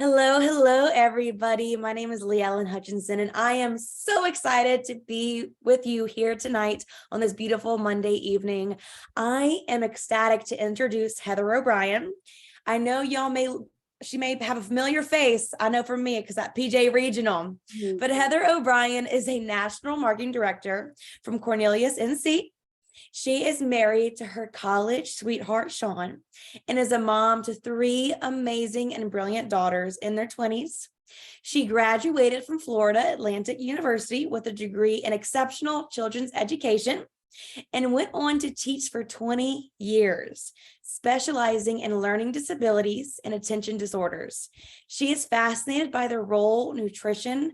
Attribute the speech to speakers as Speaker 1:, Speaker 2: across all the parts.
Speaker 1: Hello, hello, everybody. My name is LeeEllen Hutchinson, and I am so excited to be with you here tonight on this beautiful Monday evening. I am ecstatic to introduce Heather O'Brien. I know she may have a familiar face. I know for me, because at PJ Regional, but Heather O'Brien is a national marketing director from Cornelius, NC. She is married to her college sweetheart, Sean, and is a mom to three amazing and brilliant daughters in their 20s. She graduated from Florida Atlantic University with a degree in exceptional children's education and went on to teach for 20 years, specializing in learning disabilities and attention disorders. She is fascinated by the role nutrition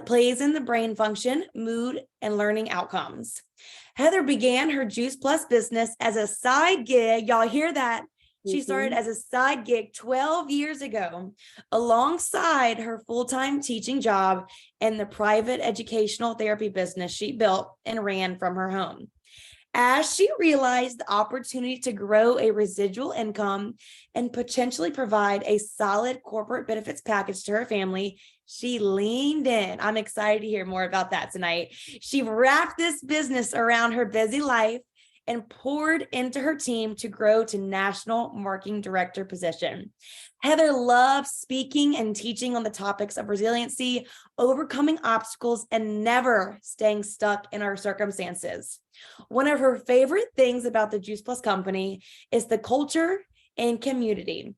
Speaker 1: plays in the brain function, mood, and learning outcomes. Heather began her Juice Plus business as a side gig. Y'all hear that? She started as a side gig 12 years ago, alongside her full-time teaching job and the private educational therapy business she built and ran from her home. As she realized the opportunity to grow a residual income and potentially provide a solid corporate benefits package to her family, she leaned in. I'm excited to hear more about that tonight. She wrapped this business around her busy life and poured into her team to grow to national marketing director position. Heather loves speaking and teaching on the topics of resiliency, overcoming obstacles, and never staying stuck in our circumstances. One of her favorite things about the Juice Plus company is the culture and community,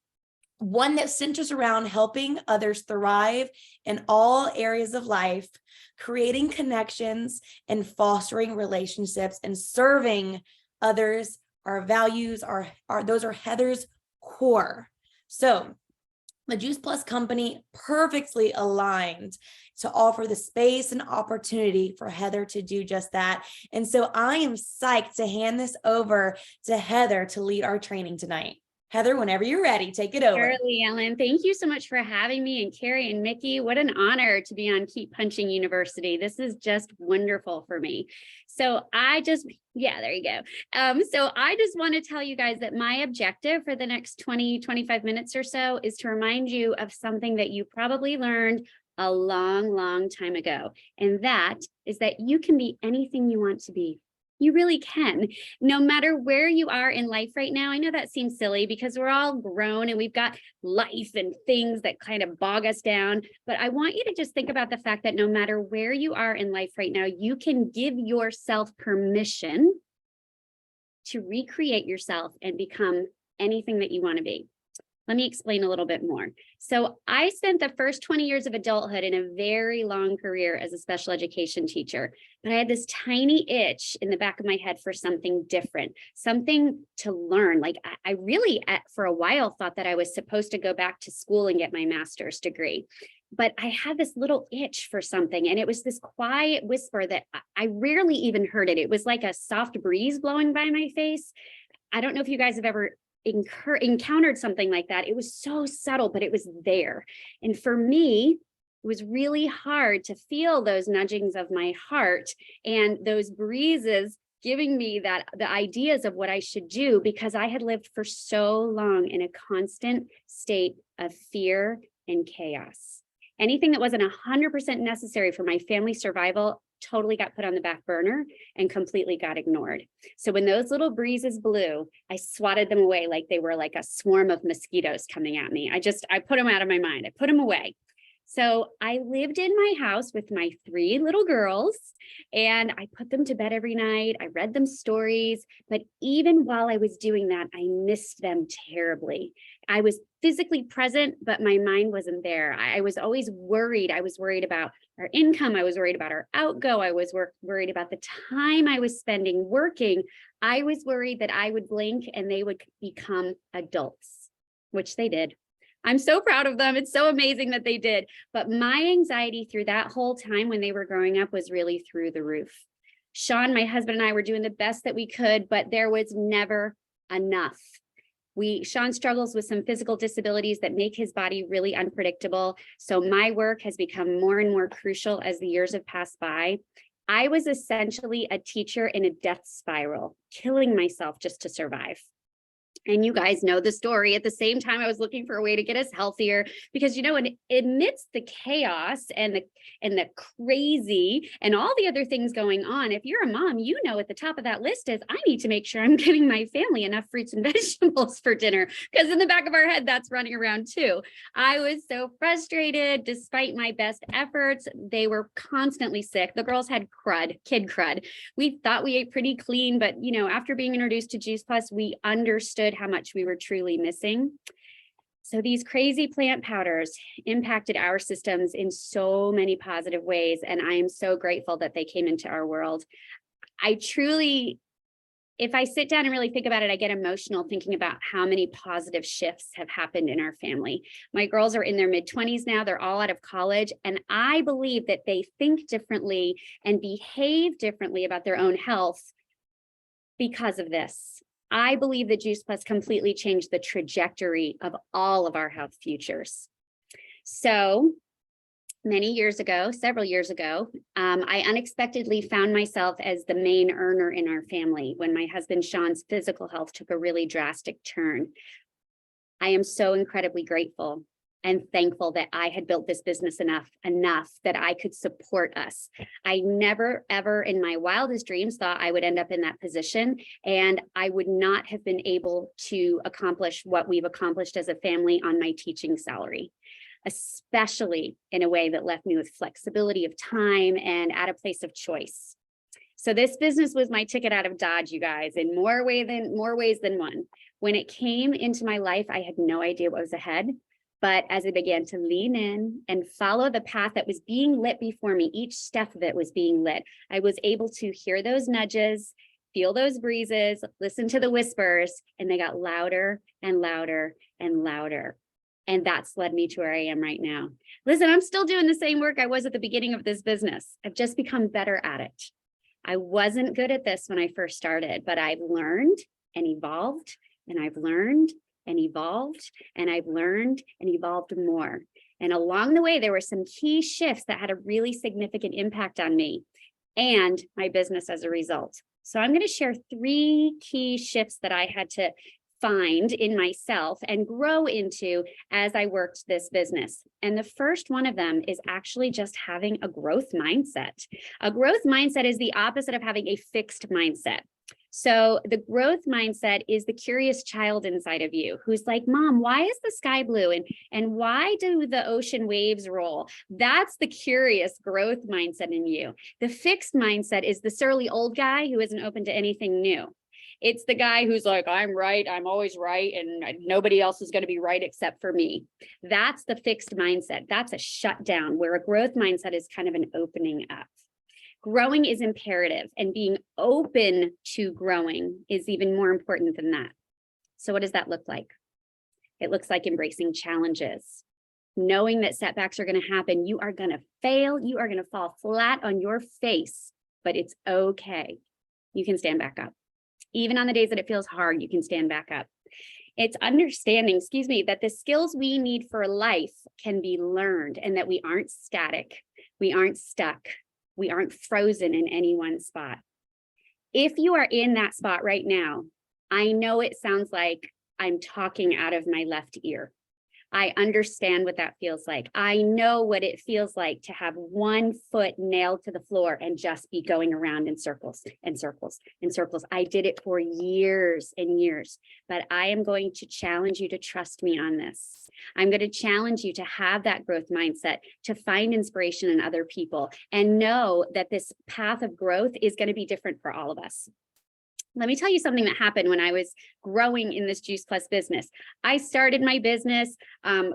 Speaker 1: one that centers around helping others thrive in all areas of life, creating connections and fostering relationships and serving others. Our values are those are Heather's core. So the Juice Plus company perfectly aligned to offer the space and opportunity for Heather to do just that. And so I am psyched to hand this over to Heather to lead our training tonight. Heather, whenever you're ready, take it over.
Speaker 2: Sure, LeeEllen, thank you so much for having me. And Carrie and Mickey, what an honor to be on Keep Punching University. This is just wonderful for me. So there you go. So I just want to tell you guys that my objective for the next 20-25 minutes or so is to remind you of something that you probably learned a long time ago. And that is that you can be anything you want to be. You really can, no matter where you are in life right now. I know that seems silly because we're all grown and we've got life and things that kind of bog us down. But I want you to just think about the fact that no matter where you are in life right now, you can give yourself permission to recreate yourself and become anything that you want to be. Let me explain a little bit more. So I spent the first 20 years of adulthood in a very long career as a special education teacher, but I had this tiny itch in the back of my head for something different, something to learn. Like I really, for a while, thought that I was supposed to go back to school and get my master's degree. But I had this little itch for something, and it was this quiet whisper that I rarely even heard it. It was like a soft breeze blowing by my face. I don't know if you guys have ever encountered something like that. It was so subtle, but it was there. And for me, it was really hard to feel those nudgings of my heart and those breezes giving me the ideas of what I should do, because I had lived for so long in a constant state of fear and chaos. Anything that wasn't 100% necessary for my family's survival totally got put on the back burner and completely got ignored. So when those little breezes blew, I swatted them away like they were like a swarm of mosquitoes coming at me. I put them out of my mind. I put them away. So I lived in my house with my three little girls, and I put them to bed every night. I read them stories, but even while I was doing that, I missed them terribly. I was physically present, but my mind wasn't there. I was always worried. I was worried about our income. I was worried about our outgo. I was worried about the time I was spending working. I was worried that I would blink and they would become adults, which they did. I'm so proud of them. It's so amazing that they did. But my anxiety through that whole time when they were growing up was really through the roof. Sean, my husband, and I were doing the best that we could, but there was never enough. Sean struggles with some physical disabilities that make his body really unpredictable. So my work has become more and more crucial as the years have passed by. I was essentially a teacher in a death spiral, killing myself just to survive. And you guys know the story. At the same time, I was looking for a way to get us healthier because, you know, amidst the chaos and the crazy and all the other things going on, if you're a mom, you know, at the top of that list is I need to make sure I'm giving my family enough fruits and vegetables for dinner, because in the back of our head, that's running around too. I was so frustrated. Despite my best efforts, they were constantly sick. The girls had kid crud. We thought we ate pretty clean, but, you know, after being introduced to Juice Plus, we understood how much we were truly missing. So these crazy plant powders impacted our systems in so many positive ways. And I am so grateful that they came into our world. I truly, if I sit down and really think about it, I get emotional thinking about how many positive shifts have happened in our family. My girls are in their mid-20s now. They're all out of college. And I believe that they think differently and behave differently about their own health because of this. I believe that Juice Plus completely changed the trajectory of all of our health futures. So many years ago, several years ago, I unexpectedly found myself as the main earner in our family when my husband Sean's physical health took a really drastic turn. I am so incredibly grateful and thankful that I had built this business enough that I could support us. I never, ever in my wildest dreams thought I would end up in that position, and I would not have been able to accomplish what we've accomplished as a family on my teaching salary, especially in a way that left me with flexibility of time and at a place of choice. So this business was my ticket out of Dodge, you guys, in more ways than one. When it came into my life, I had no idea what was ahead. But as I began to lean in and follow the path that was being lit before me, each step of it was being lit, I was able to hear those nudges, feel those breezes, listen to the whispers, and they got louder and louder and louder. And that's led me to where I am right now. Listen, I'm still doing the same work I was at the beginning of this business. I've just become better at it. I wasn't good at this when I first started, but I've learned and evolved, and I've learned and evolved, and I've learned and evolved more. And along the way, there were some key shifts that had a really significant impact on me and my business as a result. So I'm going to share 3 key shifts that I had to find in myself and grow into as I worked this business. And the first one of them is actually just having a growth mindset. A growth mindset is the opposite of having a fixed mindset. So the growth mindset is the curious child inside of you who's like, Mom, why is the sky blue? And why do the ocean waves roll? That's the curious growth mindset in you. The fixed mindset is the surly old guy who isn't open to anything new. It's the guy who's like, I'm right, I'm always right, and nobody else is going to be right except for me. That's the fixed mindset. That's a shutdown, where a growth mindset is kind of an opening up. Growing is imperative, and being open to growing is even more important than that. So what does that look like? It looks like embracing challenges, knowing that setbacks are going to happen. You are going to fail. You are going to fall flat on your face, but it's okay. You can stand back up. Even on the days that it feels hard, you can stand back up. It's understanding, that the skills we need for life can be learned, and that we aren't static. We aren't stuck. We aren't frozen in any one spot. If you are in that spot right now, I know it sounds like I'm talking out of my left ear. I understand what that feels like. I know what it feels like to have one foot nailed to the floor and just be going around in circles and circles and circles. I did it for years and years, but I am going to challenge you to trust me on this. I'm going to challenge you to have that growth mindset, to find inspiration in other people, and know that this path of growth is going to be different for all of us. Let me tell you something that happened when I was growing in this Juice Plus business. I started my business.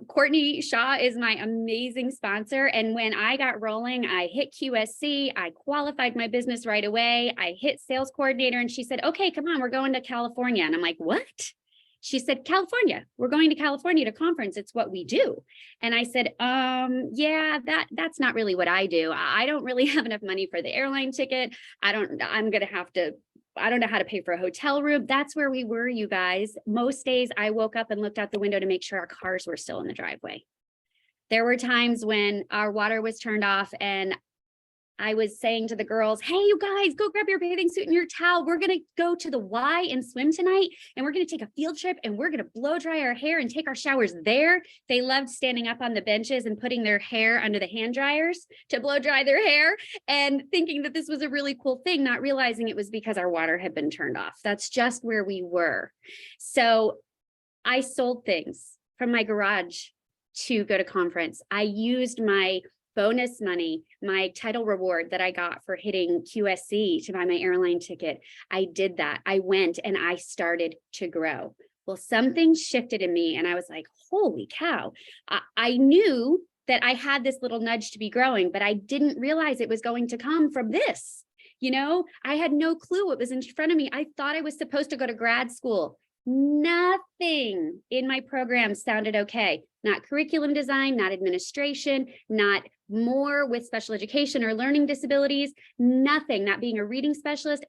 Speaker 2: Courtney Shaw is my amazing sponsor. And when I got rolling, I hit QSC. I qualified my business right away. I hit sales coordinator, and she said, okay, come on, we're going to California. And I'm like, what? She said, California, we're going to California to conference. It's what we do. And I said, yeah, that's not really what I do. I don't really have enough money for the airline ticket. I don't know how to pay for a hotel room. That's where we were, you guys. Most days I woke up and looked out the window to make sure our cars were still in the driveway. There were times when our water was turned off and I was saying to the girls, hey, you guys, go grab your bathing suit and your towel. We're going to go to the Y and swim tonight. And we're going to take a field trip and we're going to blow dry our hair and take our showers there. They loved standing up on the benches and putting their hair under the hand dryers to blow dry their hair and thinking that this was a really cool thing, not realizing it was because our water had been turned off. That's just where we were. So I sold things from my garage to go to conference. I used my bonus money, my title reward that I got for hitting QSC to buy my airline ticket. I did that. I went and I started to grow. Well, something shifted in me and I was like, holy cow. I knew that I had this little nudge to be growing, but I didn't realize it was going to come from this. You know, I had no clue what was in front of me. I thought I was supposed to go to grad school. Nothing in my program sounded okay. Not curriculum design, not administration, not more with special education or learning disabilities, nothing, not being a reading specialist.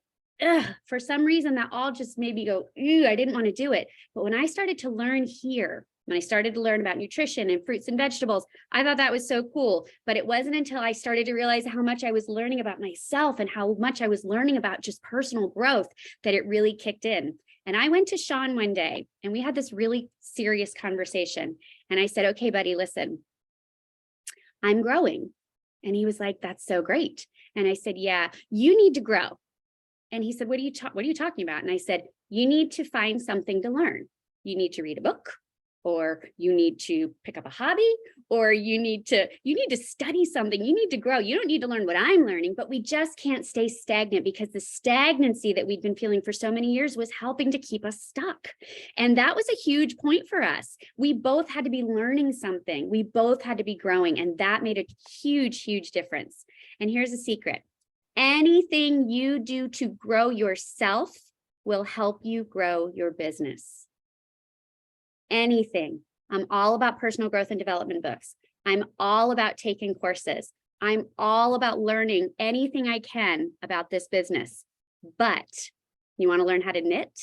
Speaker 2: For some reason, that all just made me go, ew, I didn't want to do it. But when I started to learn here, when I started to learn about nutrition and fruits and vegetables, I thought that was so cool. But it wasn't until I started to realize how much I was learning about myself and how much I was learning about just personal growth that it really kicked in. And I went to Sean one day and we had this really serious conversation. And I said, okay, buddy, listen, I'm growing. And he was like, that's so great. And I said, yeah, you need to grow. And he said, what are you talking about? And I said, you need to find something to learn. You need to read a book, or you need to pick up a hobby, or you need to study something. You need to grow. You don't need to learn what I'm learning, but we just can't stay stagnant because the stagnancy that we'd been feeling for so many years was helping to keep us stuck. And that was a huge point for us. We both had to be learning something. We both had to be growing, and that made a huge, huge difference. And here's a secret. Anything you do to grow yourself will help you grow your business. Anything. I'm all about personal growth and development books. I'm all about taking courses. I'm all about learning anything I can about this business. But you want to learn how to knit?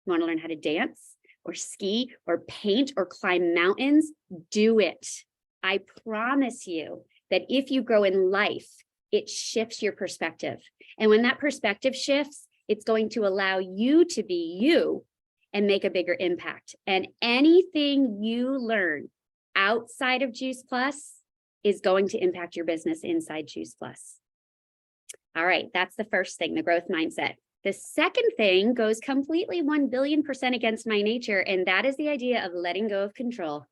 Speaker 2: You want to learn how to dance or ski or paint or climb mountains? Do it. I promise you that if you grow in life, it shifts your perspective. And when that perspective shifts, it's going to allow you to be you and make a bigger impact. And anything you learn outside of Juice Plus is going to impact your business inside Juice Plus. All right, that's the first thing, the growth mindset. The second thing goes completely 1,000,000,000% against my nature, and that is the idea of letting go of control.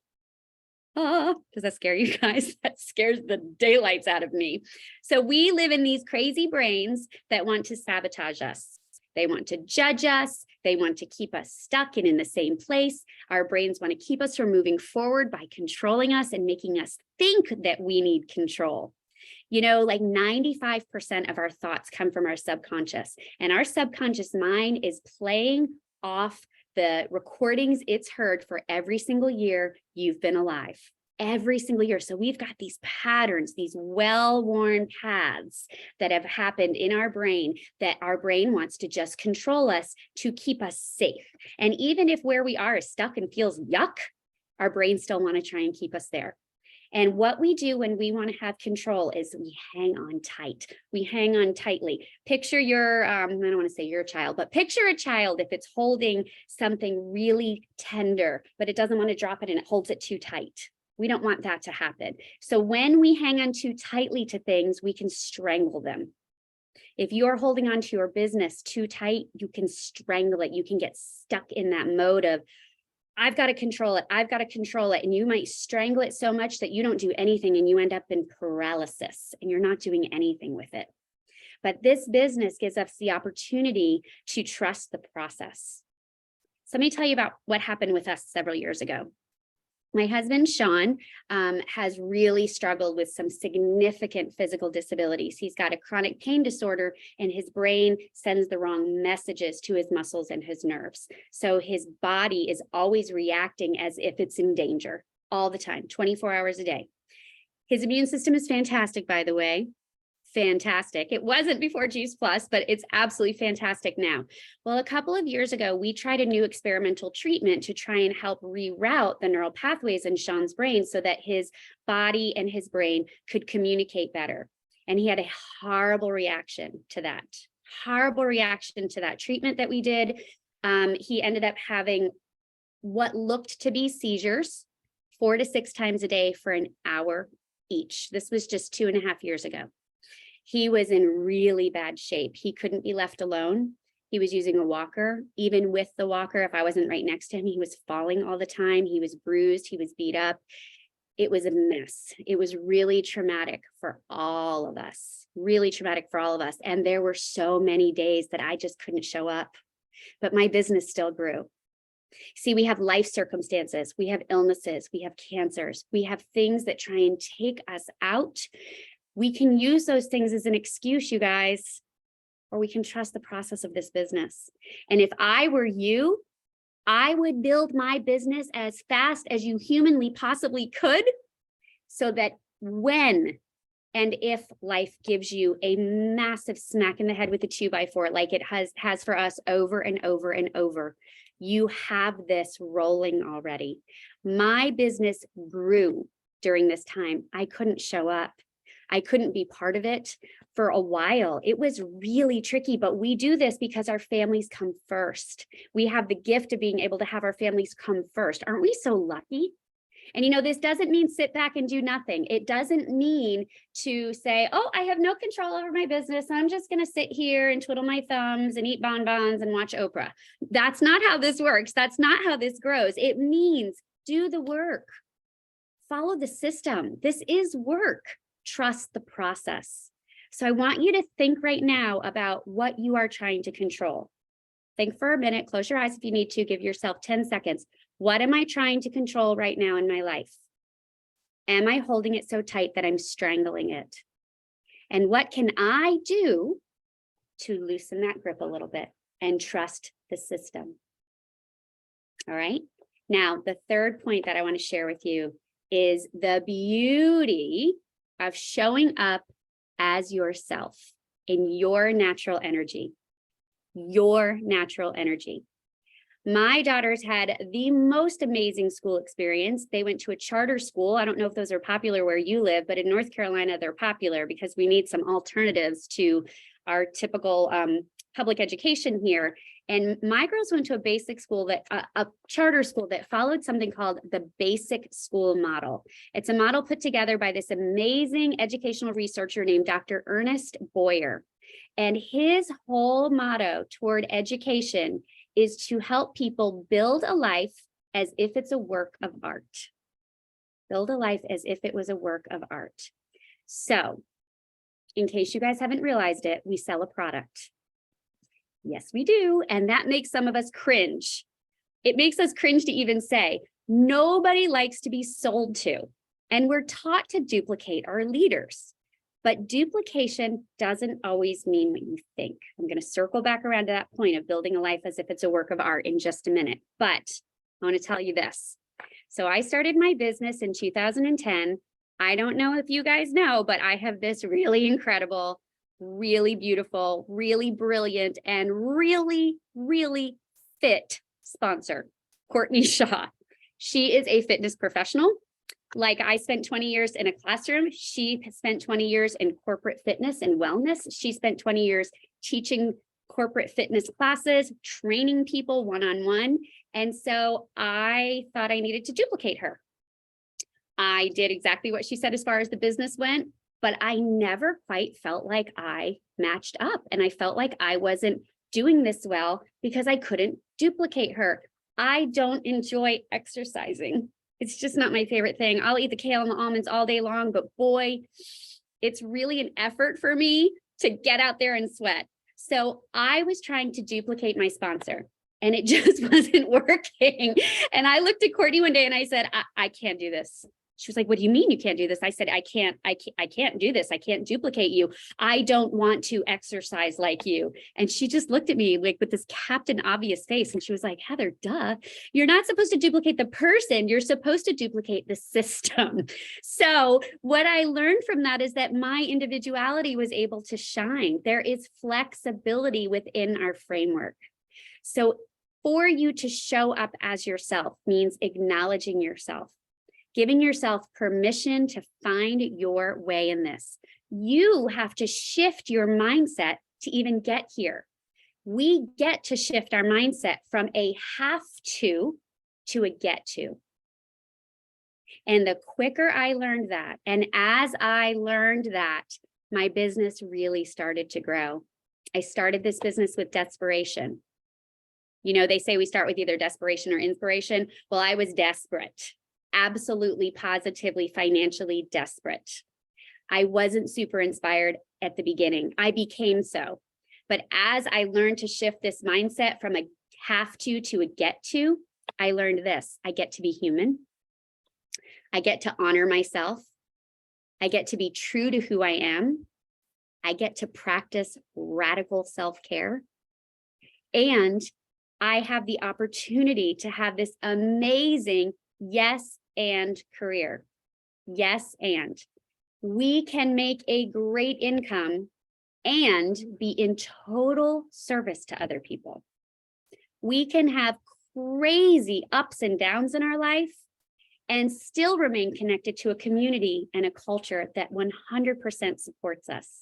Speaker 2: Does that scare you guys? That scares the daylights out of me. So we live in these crazy brains that want to sabotage us. They want to judge us. They want to keep us stuck and in the same place. Our brains want to keep us from moving forward by controlling us and making us think that we need control. You know, like 95% of our thoughts come from our subconscious, and our subconscious mind is playing off the recordings it's heard for every single year you've been alive. Every single year. So we've got these patterns, these well-worn paths that have happened in our brain that our brain wants to just control us to keep us safe. And even if where we are is stuck and feels yuck, our brains still want to try and keep us there. And what we do when we want to have control is we hang on tight. We hang on tightly. Picture your, I don't want to say your child, but picture a child if it's holding something really tender, but it doesn't want to drop it and it holds it too tight. We don't want that to happen. So when we hang on too tightly to things, we can strangle them. If you're holding on to your business too tight, you can strangle it. You can get stuck in that mode of, I've got to control it. I've got to control it. And you might strangle it so much that you don't do anything and you end up in paralysis and you're not doing anything with it. But this business gives us the opportunity to trust the process. So let me tell you about what happened with us several years ago. My husband, Sean, has really struggled with some significant physical disabilities. He's got a chronic pain disorder and his brain sends the wrong messages to his muscles and his nerves. So his body is always reacting as if it's in danger all the time, 24 hours a day. His immune system is fantastic, by the way. Fantastic. It wasn't before Juice Plus, but it's absolutely fantastic now. Well, a couple of years ago, we tried a new experimental treatment to try and help reroute the neural pathways in Sean's brain so that his body and his brain could communicate better. And he had a horrible reaction to that. Horrible reaction to that treatment that we did. He ended up having what looked to be seizures 4 to 6 times a day for an hour each. This was just 2.5 years ago. He was in really bad shape. He couldn't be left alone. He was using a walker. Even with the walker, if I wasn't right next to him, he was falling all the time. He was bruised. He was beat up. It was a mess. It was really traumatic for all of us, really traumatic for all of us. And there were so many days that I just couldn't show up, but my business still grew. See, we have life circumstances, we have illnesses, we have cancers, we have things that try and take us out. We can use those things as an excuse, you guys, or we can trust the process of this business. And if I were you, I would build my business as fast as you humanly possibly could, so that when and if life gives you a massive smack in the head with a 2x4, like it has for us over and over and over, you have this rolling already. My business grew during this time. I couldn't show up. I couldn't be part of it for a while. It was really tricky, but we do this because our families come first. We have the gift of being able to have our families come first. Aren't we so lucky? And you know, this doesn't mean sit back and do nothing. It doesn't mean to say, oh, I have no control over my business. I'm just going to sit here and twiddle my thumbs and eat bonbons and watch Oprah. That's not how this works. That's not how this grows. It means do the work. Follow the system. This is work. Trust the process. So I want you to think right now about what you are trying to control. Think for a minute, close your eyes if you need to, give yourself 10 seconds. What am I trying to control right now in my life? Am I holding it so tight that I'm strangling it? And what can I do to loosen that grip a little bit and trust the system? All right. Now, the third point that I want to share with you is the beauty of showing up as yourself in your natural energy. Your natural energy. My daughters had the most amazing school experience. They went to a charter school. I don't know if those are popular where you live, but in North Carolina, they're popular because we need some alternatives to our typical public education here. And my girls went to a basic school that a charter school that followed something called the basic school model. It's a model put together by this amazing educational researcher named Dr. Ernest Boyer. And his whole motto toward education is to help people build a life as if it's a work of art. Build a life as if it was a work of art. So, in case you guys haven't realized it, we sell a product. Yes, we do. And that makes some of us cringe. It makes us cringe to even say, nobody likes to be sold to. And we're taught to duplicate our leaders. But duplication doesn't always mean what you think. I'm going to circle back around to that point of building a life as if it's a work of art in just a minute. But I want to tell you this. So I started my business in 2010. I don't know if you guys know, but I have this really incredible, really beautiful, really brilliant, and really, really fit sponsor, Courtney Shaw. She is a fitness professional. Like I spent 20 years in a classroom, she spent 20 years in corporate fitness and wellness. She spent 20 years teaching corporate fitness classes, training people one-on-one. And so I thought I needed to duplicate her. I did exactly what she said as far as the business went, but I never quite felt like I matched up. And I felt like I wasn't doing this well because I couldn't duplicate her. I don't enjoy exercising. It's just not my favorite thing. I'll eat the kale and the almonds all day long, but boy, it's really an effort for me to get out there and sweat. So I was trying to duplicate my sponsor and it just wasn't working. And I looked at Courtney one day and I said, I can't do this. She was like, what do you mean you can't do this? I said, I can't do this. I can't duplicate you. I don't want to exercise like you. And she just looked at me like with this Captain Obvious face. And she was like, Heather, duh, you're not supposed to duplicate the person. You're supposed to duplicate the system. So what I learned from that is that my individuality was able to shine. There is flexibility within our framework. So for you to show up as yourself means acknowledging yourself. Giving yourself permission to find your way in this. You have to shift your mindset to even get here. We get to shift our mindset from a have to a get to. And the quicker I learned that, and as I learned that, my business really started to grow. I started this business with desperation. You know, they say we start with either desperation or inspiration. Well, I was desperate, absolutely, positively, financially desperate. I wasn't super inspired at the beginning. I became so. But as I learned to shift this mindset from a have to a get to, I learned this. I get to be human. I get to honor myself. I get to be true to who I am. I get to practice radical self-care. And I have the opportunity to have this amazing yes and career. Yes and. We can make a great income and be in total service to other people. We can have crazy ups and downs in our life and still remain connected to a community and a culture that 100% supports us.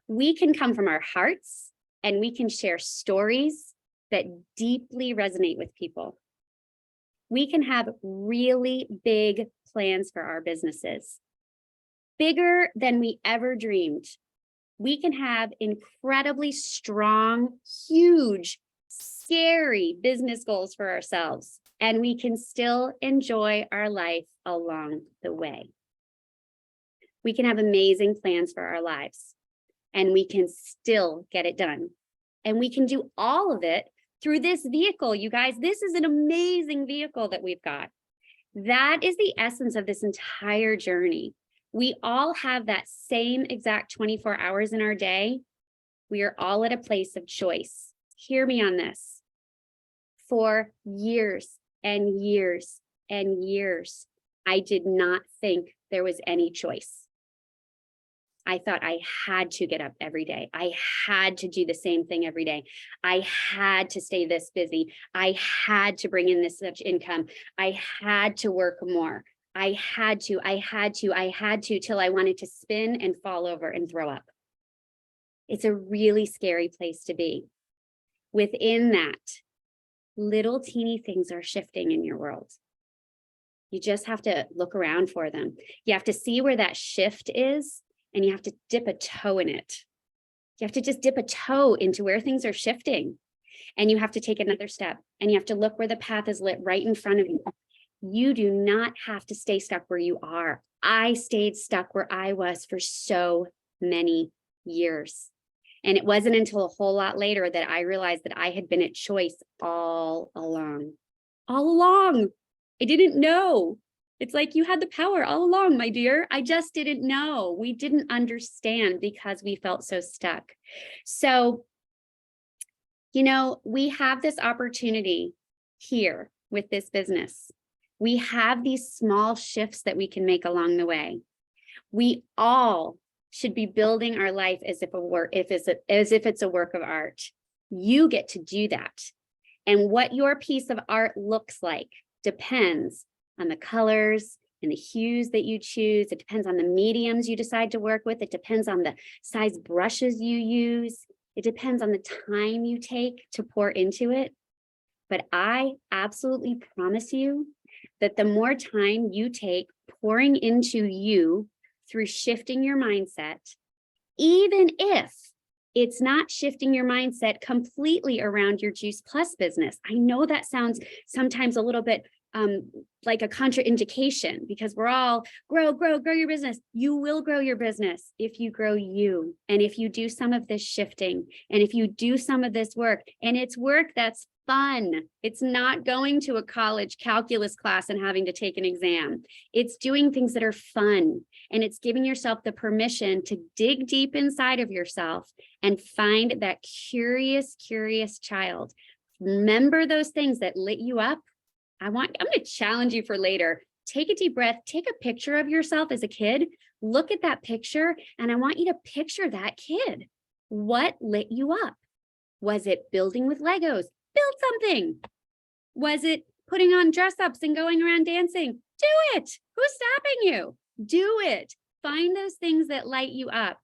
Speaker 2: We can come from our hearts and we can share stories that deeply resonate with people. We can have really big plans for our businesses, bigger than we ever dreamed. We can have incredibly strong, huge, scary business goals for ourselves, and we can still enjoy our life along the way. We can have amazing plans for our lives, and we can still get it done. And we can do all of it through this vehicle, you guys. This is an amazing vehicle that we've got. That is the essence of this entire journey. We all have that same exact 24 hours in our day. We are all at a place of choice. Hear me on this. For years and years and years, I did not think there was any choice. I thought I had to get up every day. I had to do the same thing every day. I had to stay this busy. I had to bring in this much income. I had to work more. I had to, till I wanted to spin and fall over and throw up. It's a really scary place to be. Within that, little teeny things are shifting in your world. You just have to look around for them. You have to see where that shift is, and you have to dip a toe in it. You have to just dip a toe into where things are shifting. And you have to take another step, and you have to look where the path is lit right in front of you. You do not have to stay stuck where you are. I stayed stuck where I was for so many years. And it wasn't until a whole lot later that I realized that I had been at choice all along. All along. I didn't know. It's like you had the power all along, my dear. I just didn't know. We didn't understand because we felt so stuck. So, you know, we have this opportunity here with this business. We have these small shifts that we can make along the way. We all should be building our life as if it's a work of art. You get to do that. And what your piece of art looks like depends on the colors and the hues that you choose. It depends on the mediums you decide to work with. It depends on the size brushes you use. It depends on the time you take to pour into it. But I absolutely promise you that the more time you take pouring into you through shifting your mindset, even if it's not shifting your mindset completely around your Juice Plus business. I know that sounds sometimes a little bit like a contraindication, because we're all grow your business. You will grow your business if you grow you. And if you do some of this shifting, and if you do some of this work, and it's work that's fun. It's not going to a college calculus class and having to take an exam. It's doing things that are fun. And it's giving yourself the permission to dig deep inside of yourself and find that curious child. Remember those things that lit you up. I'm going to challenge you for later. Take a deep breath, take a picture of yourself as a kid, look at that picture, and I want you to picture that kid. What lit you up? Was it building with Legos? Build something. Was it putting on dress ups and going around dancing? Do it. Who's stopping you? Do it. find those things that light you up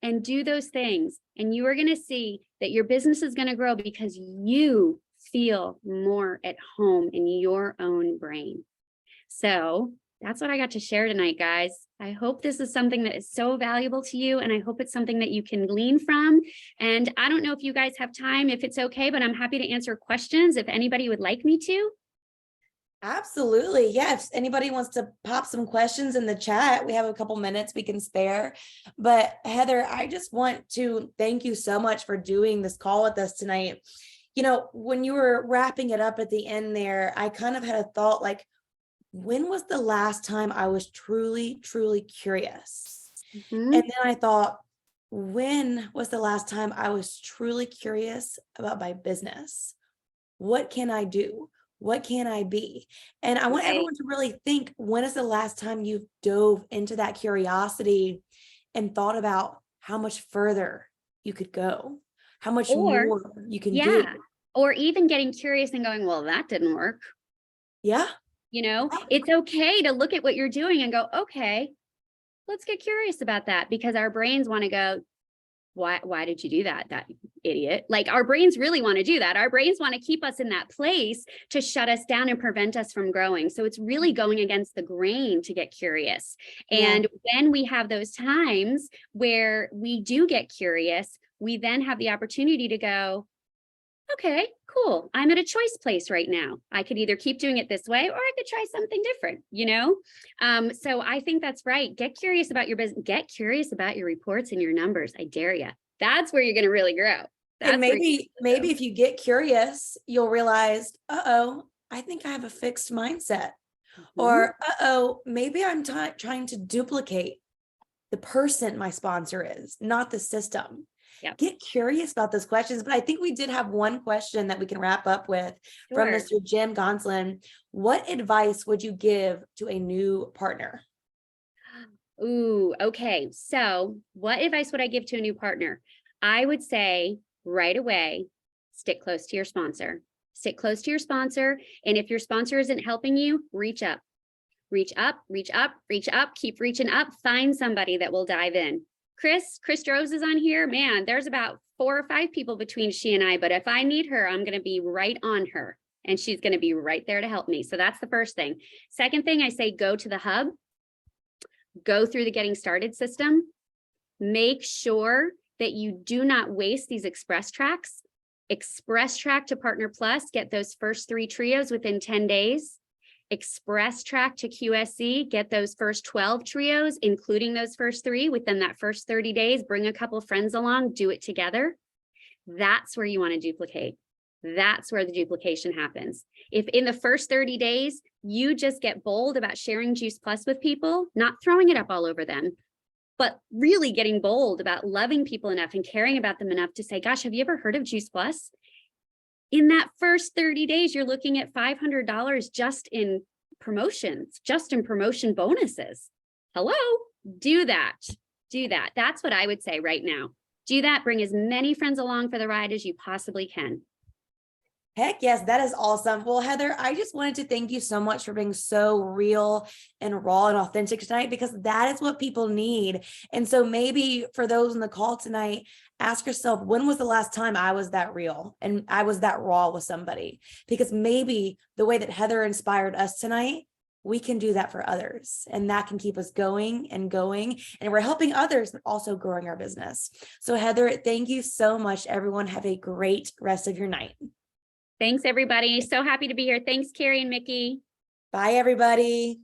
Speaker 2: and do those things. And you are going to see that your business is going to grow because you feel more at home in your own brain. So that's what I got to share tonight, guys. I hope this is something that is so valuable to you, and I hope it's something that you can glean from. And I don't know if you guys have time, if it's okay, but I'm happy to answer questions if anybody would like me to.
Speaker 1: Absolutely. Yeah. If anybody wants to pop some questions in the chat, we have a couple minutes we can spare. But Heather, I just want to thank you so much for doing this call with us tonight. You know, when you were wrapping it up at the end there, I kind of had a thought like, when was the last time I was truly, truly curious?
Speaker 2: Mm-hmm.
Speaker 1: And then I thought, when was the last time I was truly curious about my business? What can I do? What can I be? And I want everyone to really think, when is the last time you've dove into that curiosity and thought about how much further you could go, how much more you can do?
Speaker 2: Or even getting curious and going, well, that didn't work.
Speaker 1: Yeah.
Speaker 2: You know, it's okay to look at what you're doing and go, okay, let's get curious about that, because our brains want to go, why did you do that idiot? Like, our brains really want to do that. Our brains want to keep us in that place to shut us down and prevent us from growing. So it's really going against the grain to get curious. And when we have those times where we do get curious, we then have the opportunity to go, okay, cool. I'm at a choice place right now. I could either keep doing it this way, or I could try something different, you know? So I think that's right. Get curious about your business. Get curious about your reports and your numbers. I dare you. That's where you're going to really grow. That's
Speaker 1: and maybe if you get curious, you'll realize, uh-oh, I think I have a fixed mindset. Mm-hmm. Or, uh-oh, maybe I'm trying to duplicate the person my sponsor is, not the system.
Speaker 2: Yep.
Speaker 1: Get curious about those questions. But I think we did have one question that we can wrap up with from Mr. Jim Gonsolin. What advice would you give to a new partner?
Speaker 2: Ooh, okay. So what advice would I give to a new partner? I would say right away, stick close to your sponsor. Stick close to your sponsor. And if your sponsor isn't helping you, reach up. Reach up, reach up, reach up, keep reaching up. Find somebody that will dive in. Chris Rose is on here. Man, there's about 4 or 5 people between she and I, but if I need her, I'm going to be right on her, and she's going to be right there to help me. So that's the first thing. Second thing, I say, go to the hub, go through the getting started system. Make sure that you do not waste these express tracks. Express track to Partner Plus, get those first 3 trios within 10 days. Express track to QSC, get those first 12 trios, including those first 3 within that first 30 days, bring a couple friends along, do it together. That's where you want to duplicate. That's where the duplication happens. If in the first 30 days, you just get bold about sharing Juice Plus with people, not throwing it up all over them, but really getting bold about loving people enough and caring about them enough to say, gosh, have you ever heard of Juice Plus? In that first 30 days, you're looking at $500 just in promotions, just in promotion bonuses. Hello, do that. Do that. That's what I would say right now. Do that. Bring as many friends along for the ride as you possibly can.
Speaker 1: Heck yes, that is awesome. Well, Heather, I just wanted to thank you so much for being so real and raw and authentic tonight, because that is what people need. And so maybe for those on the call tonight, ask yourself, when was the last time I was that real and I was that raw with somebody? Because maybe the way that Heather inspired us tonight, we can do that for others, and that can keep us going and going. And we're helping others, but also growing our business. So Heather, thank you so much. Everyone have a great rest of your night.
Speaker 2: Thanks, everybody. So happy to be here. Thanks, Carrie and Mickey.
Speaker 1: Bye, everybody.